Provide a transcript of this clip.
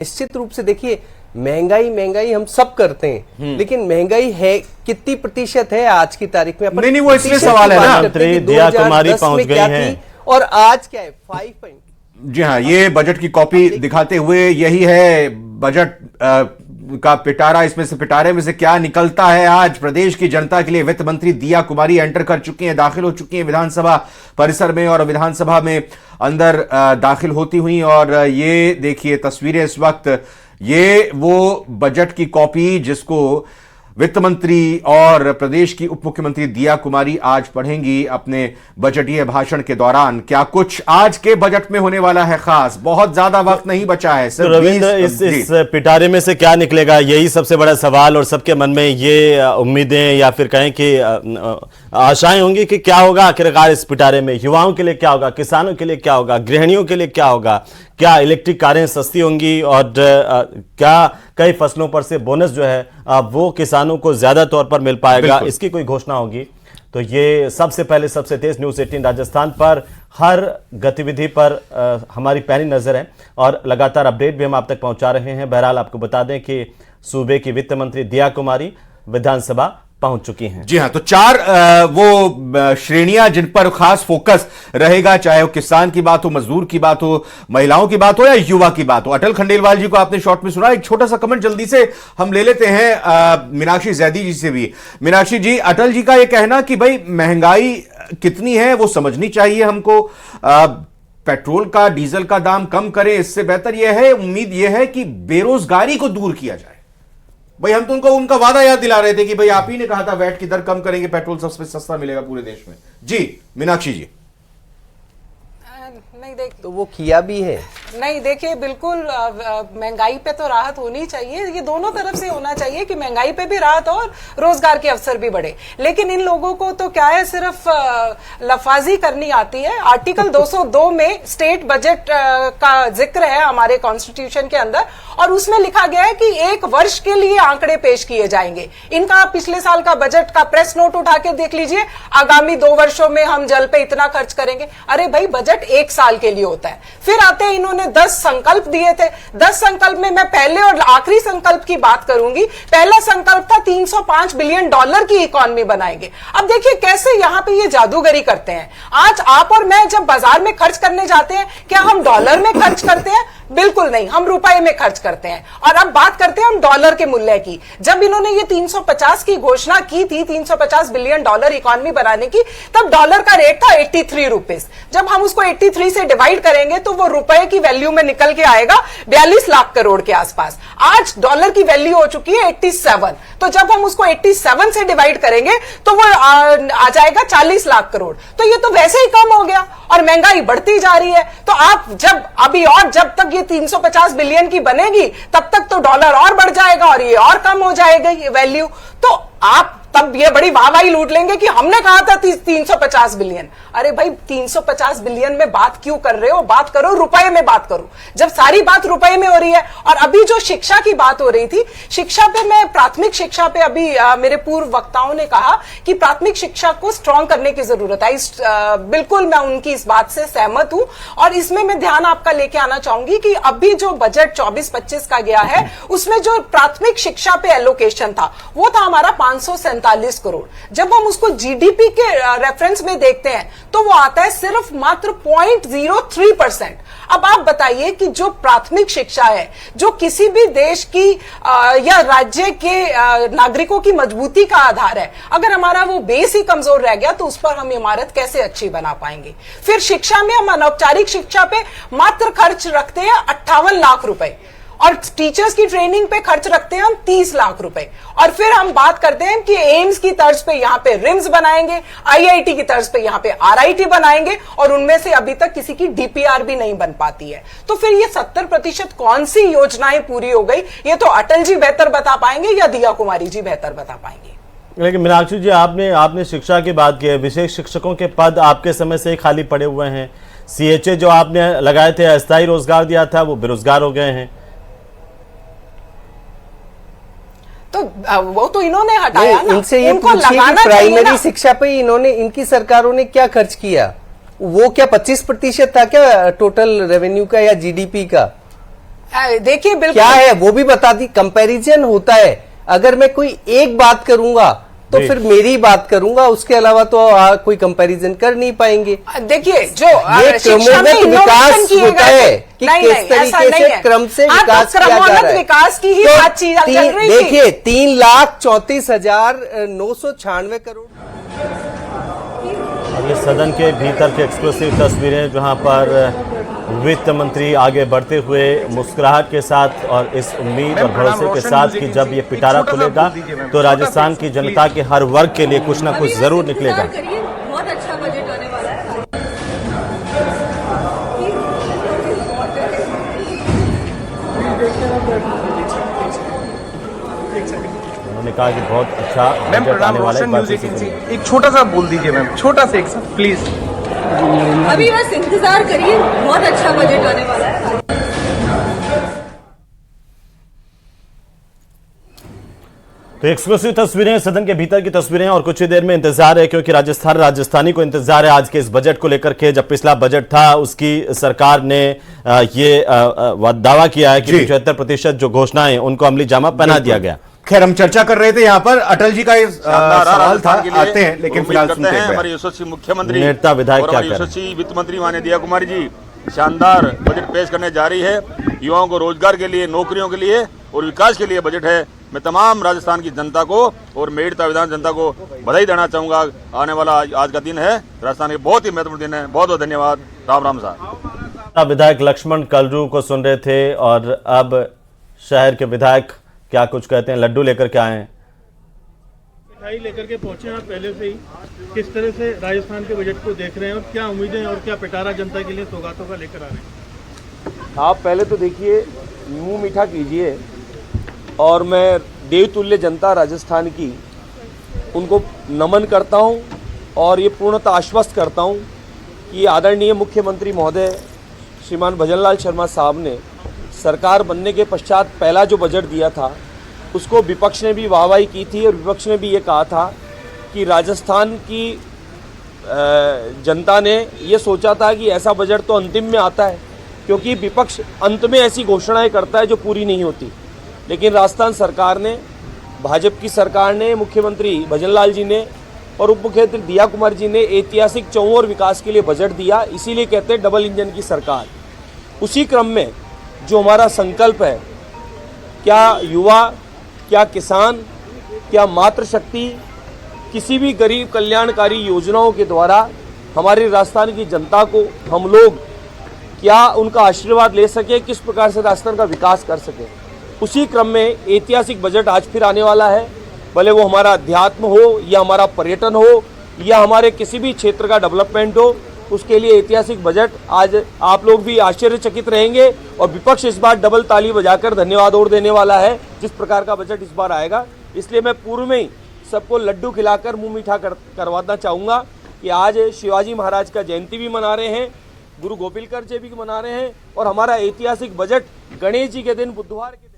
निश्चित रूप से देखिए, महंगाई हम सब करते हैं, लेकिन महंगाई है कितनी प्रतिशत है आज की तारीख में? नहीं, वो इसलिए सवाल है ना। दिया कुमारी पहुंच गई हैं और आज क्या है 5 जी हाँ, ये बजट की कॉपी दिखाते हुए यही है बजट का पिटारा। इसमें से पिटारे में से क्या निकलता है? आज प्रदेश की जनता के लिए वित्त मंत्री दिया कुमारी एंटर कर चुकी हैं, दाखिल हो चुकी हैं विधानसभा परिसर में और विधानसभा में अंदर दाखिल होती हुई। और ये देखिए तस्वीरें इस वक्त, ये वो बजट की कॉपी जिसको वित्त मंत्री और प्रदेश की उप मुख्यमंत्री दिया कुमारी आज पढ़ेंगी अपने बजटीय भाषण के दौरान। क्या कुछ आज के बजट में होने वाला है खास? बहुत ज्यादा वक्त नहीं बचा है। तो रविंद्र, इस पिटारे में से क्या निकलेगा, यही सबसे बड़ा सवाल और सबके मन में ये उम्मीदें या फिर कहें कि आशाएं होंगी कि क्या होगा आखिरकार इस पिटारे में। युवाओं के लिए क्या होगा, किसानों के लिए क्या होगा, गृहिणियों के लिए क्या होगा, क्या इलेक्ट्रिक कारें सस्ती होंगी और क्या कई फसलों पर से बोनस जो है वो किसानों को ज्यादा तौर पर मिल पाएगा, इसकी कोई घोषणा होगी। तो ये सबसे पहले सबसे तेज न्यूज़ 18 राजस्थान पर हर गतिविधि पर हमारी पैनी नजर है और लगातार अपडेट भी हम आप तक पहुंचा रहे हैं। बहरहाल आपको बता दें कि सूबे की वित्त मंत्री दिया कुमारी विधानसभा पहुंच चुकी हैं। जी हां, तो 4 वो श्रेणियां जिन पर खास फोकस रहेगा, चाहे वो किसान की बात हो, मजदूर की बात हो, महिलाओं की बात हो या युवा की बात हो। अटल खंडेलवाल जी को आपने शॉर्ट में सुना। एक छोटा सा कमेंट जल्दी से हम ले लेते हैं मीनाक्षी जैदी जी से भी। मीनाक्षी जी, अटल जी का यह कहना कि भाई महंगाई कितनी है वो समझनी चाहिए हमको, पेट्रोल का डीजल का दाम कम करें, इससे बेहतर यह है, उम्मीद यह है कि बेरोजगारी को दूर किया जाए। भाई हम तो उनका वादा याद दिला रहे थे कि भाई आप ही ने कहा था वैट की दर कम करेंगे, पेट्रोल सबसे सस्ता मिलेगा पूरे देश में। जी मीनाक्षी जी। नहीं देख तो वो किया भी है। नहीं देखिए, बिल्कुल महंगाई पे तो राहत होनी चाहिए, ये दोनों तरफ से होना चाहिए कि महंगाई पे भी राहत और रोजगार के अवसर भी बढ़े। लेकिन इन लोगों को तो क्या है, सिर्फ लफाजी करनी आती है। आर्टिकल 202 में स्टेट बजट का जिक्र है हमारे कॉन्स्टिट्यूशन के अंदर और उसमें लिखा गया है कि 1 वर्ष के लिए आंकड़े पेश किए जाएंगे। इनका पिछले साल का बजट का प्रेस नोट उठा के देख लीजिए, आगामी 2 वर्षों में हम जल पे इतना खर्च करेंगे। अरे भाई, बजट 1 साल के लिए होता है। फिर आते हैं, इन्होंने 10 संकल्प दिए थे। 10 संकल्प में मैं पहले और आखिरी संकल्प की बात करूंगी। पहला संकल्प था $305 बिलियन की इकोनॉमी बनाएंगे। अब देखिए कैसे यहां पे ये जादूगरी करते हैं। आज आप और मैं जब बाजार में खर्च करने जाते हैं, क्या हम डॉलर में खर्च करते हैं? बिल्कुल नहीं, हम रुपए में खर्च करते हैं। और अब बात करते हैं हम डॉलर के मूल्य की। जब इन्होंने ये 350 की घोषणा की थी, $350 बिलियन इकोनॉमी बनाने की, तब डॉलर का रेट था 83 रुपीस। जब हम उसको 83 से डिवाइड करेंगे तो वो रुपए की वैल्यू में निकल के आएगा 42 लाख करोड़ के आसपास। आज डॉलर की वैल्यू हो चुकी है 87। तो जब हम उसको 87 से डिवाइड करेंगे तो वो आ जाएगा 40 लाख करोड़। तो ये तो वैसे ही कम हो गया और महंगाई बढ़ती जा रही है। तो आप जब तक ये 350 बिलियन की बनेगी, तब तक तो डॉलर और बढ़ जाएगा और ये और कम हो जाएगा ये वैल्यू। तो आप तब ये बड़ी वाहवाही लूट लेंगे कि हमने कहा था 350 बिलियन। अरे भाई, 350 बिलियन में बात क्यों कर रहे हो? बात करो रुपए में, बात करो। जब सारी बात रुपए में हो रही है। और अभी जो शिक्षा की बात हो रही थी, शिक्षा पे मैं प्राथमिक शिक्षा पे अभी मेरे पूर्व वक्ताओं ने कहा कि प्राथमिक शिक्षा को स्ट्रांग करने की जरूरत है। बिल्कुल मैं उनकी इस बात से सहमत हूं। और इसमें मैं ध्यान आपका लेके आना चाहूंगी कि अभी जो बजट 24-25 का गया है, उसमें जो प्राथमिक शिक्षा पे एलोकेशन था वो था हमारा 547 करोड़। जब हम उसको जीडीपी के रेफरेंस में देखते हैं तो वो आता है सिर्फ मात्र 0.03%। अब आप बताइए कि जो प्राथमिक शिक्षा है, जो किसी भी देश की या राज्य के नागरिकों की मजबूती का आधार है, अगर हमारा वो बेस ही कमजोर रह गया तो उस पर हम इमारत कैसे अच्छी बना पाएंगे? फिर शिक्षा में हम अनौपचारिक शिक्षा पे मात्र खर्च रखते हैं 58 लाख रुपए और टीचर्स की ट्रेनिंग पे खर्च रखते हैं हम 30 लाख रुपए। और फिर हम बात करते हैं कि एम्स की तर्ज पे यहां पे रिम्स बनाएंगे, आईआईटी की तर्ज पे यहां पे आरआईटी बनाएंगे और उनमें से अभी तक किसी की डीपीआर भी नहीं बन पाती है। तो फिर ये 70% कौन सी योजनाएं पूरी हो गई? ये तो अटल जी बेहतर बता पाएंगे या दिया कुमारी जी बेहतर बता पाएंगे। लेकिन मीनाक्षी जी, आपने शिक्षा की बात की है। विशेष शिक्षकों के पद आपके समय से खाली पड़े हुए हैं। सीएचए जो आपने लगाए थे, अस्थायी रोजगार दिया था, वो बेरोजगार हो गए हैं। तो वो तो इन्होंने हटाया ना। इनसे ये पूछिए कि प्राइमरी शिक्षा पे इन्होंने, इनकी सरकारों ने क्या खर्च किया? वो क्या 25% था क्या टोटल रेवेन्यू का या जीडीपी का? देखिए बिल्कुल क्या है वो भी बता दी। कंपैरिजन होता है, अगर मैं कोई एक बात करूंगा तो जी। फिर मेरी बात करूंगा, उसके अलावा तो कोई कंपैरिजन कर नहीं पाएंगे। देखिए जो ये शिक्षा में क्रमोन्नत innovation विकास किए होता गए है थे। कि नहीं, किस नहीं, ऐसा तरीके नहीं से है। क्रम से हाँ, तो विकास किया जा क्रमोन्नत रहा है। विकास की ही तो बातचीत चल रही थी। देखिए 3,34,996 करोड़। अब ये सदन के भीतर की एक्सक्लूसिव तस्वीरें जहां पर वित्त मंत्री आगे बढ़ते हुए मुस्कुराहट के साथ और इस उम्मीद और भरोसे के साथ कि जब ये पिटारा खुलेगा तो राजस्थान की जनता के हर वर्ग के लिए कुछ ना कुछ जरूर निकलेगा। बहुत अच्छा बजट आने वाला है। उन्होंने कहा कि बहुत अच्छा मैम बजट प्रणाम, आने वाला है। रोशन एक बार न्यूज फिर से एजेंसी। सुनिए। एक छोटा सा बोल दीजिए मैम, छोटा सा एक सा प्लीज। अभी बस इंतजार करिए, बहुत अच्छा बजट आने वाला है। तो एक्सक्लूसिव तस्वीरें, सदन के भीतर की तस्वीरें और कुछ ही देर में इंतजार है, क्योंकि राजस्थानी को इंतजार है आज के इस बजट को लेकर के। जब पिछला बजट था उसकी सरकार ने ये दावा किया है कि 75% जो घोषणाएं उनको अमली जामा पहना दिया गया। खैर हम चर्चा कर रहे थे यहाँ पर अटल जी का ये शानदार सवाल था, राजस्थान के लिए आते हैं लेकिन उम्मीद फिलहाल करते सुनते हैं हैं। हमारे यशस्वी मुख्यमंत्री नेता विधायक और क्या हमारी करें? यशस्वी वित्त मंत्री माननीय दिया कुमारी जी शानदार बजट पेश करने जा रही है। युवाओं को रोजगार के लिए, नौकरियों के लिए और विकास के लिए बजट है। मैं तमाम राजस्थान की जनता को और मेड़ता विधान जनता को बधाई देना चाहूंगा। आने वाला आज का दिन है राजस्थान के बहुत ही महत्वपूर्ण दिन है। बहुत बहुत धन्यवाद। राम राम साहब। विधायक लक्ष्मण कलरू को सुन रहे थे और अब शहर के विधायक क्या कुछ कहते हैं। लड्डू लेकर के आए हैं। मिठाई लेकर के पहुंचे हैं आप पहले से ही। किस तरह से राजस्थान के बजट को देख रहे हैं और क्या उम्मीदें और क्या पिटारा जनता के लिए सौगातों का लेकर आ रहे हैं? आप पहले तो देखिए, मुंह मीठा कीजिए और मैं देवतुल्य जनता राजस्थान की उनको नमन करता हूं और ये पूर्णतः आश्वस्त करता हूं कि आदरणीय मुख्यमंत्री महोदय श्रीमान भजनलाल शर्मा साहब ने सरकार बनने के पश्चात पहला जो बजट दिया था उसको विपक्ष ने भी वाहवाही की थी और विपक्ष ने भी ये कहा था कि राजस्थान की जनता ने ये सोचा था कि ऐसा बजट तो अंतिम में आता है, क्योंकि विपक्ष अंत में ऐसी घोषणाएं करता है जो पूरी नहीं होती। लेकिन राजस्थान सरकार ने, भाजपा की सरकार ने, मुख्यमंत्री भजनलाल जी ने और उप मुख्यमंत्री दिया कुमार जी ने ऐतिहासिक चौर विकास के लिए बजट दिया। इसीलिए कहते हैं डबल इंजन की सरकार। उसी क्रम में जो हमारा संकल्प है, क्या युवा, क्या किसान, क्या मातृशक्ति, किसी भी गरीब कल्याणकारी योजनाओं के द्वारा हमारी राजस्थान की जनता को हम लोग क्या उनका आशीर्वाद ले सके, किस प्रकार से राजस्थान का विकास कर सके, उसी क्रम में ऐतिहासिक बजट आज फिर आने वाला है। भले वो हमारा अध्यात्म हो या हमारा पर्यटन हो या हमारे किसी भी क्षेत्र का डेवलपमेंट हो, उसके लिए ऐतिहासिक बजट आज आप लोग भी आश्चर्यचकित रहेंगे और विपक्ष इस बार डबल ताली बजाकर धन्यवाद और देने वाला है जिस प्रकार का बजट इस बार आएगा। इसलिए मैं पूर्व में ही सबको लड्डू खिलाकर मुंह मीठा करवाना चाहूँगा कि आज शिवाजी महाराज का जयंती भी मना रहे हैं, गुरु गोपिलकर जी भी मना रहे हैं और हमारा ऐतिहासिक बजट गणेश जी के दिन बुधवार के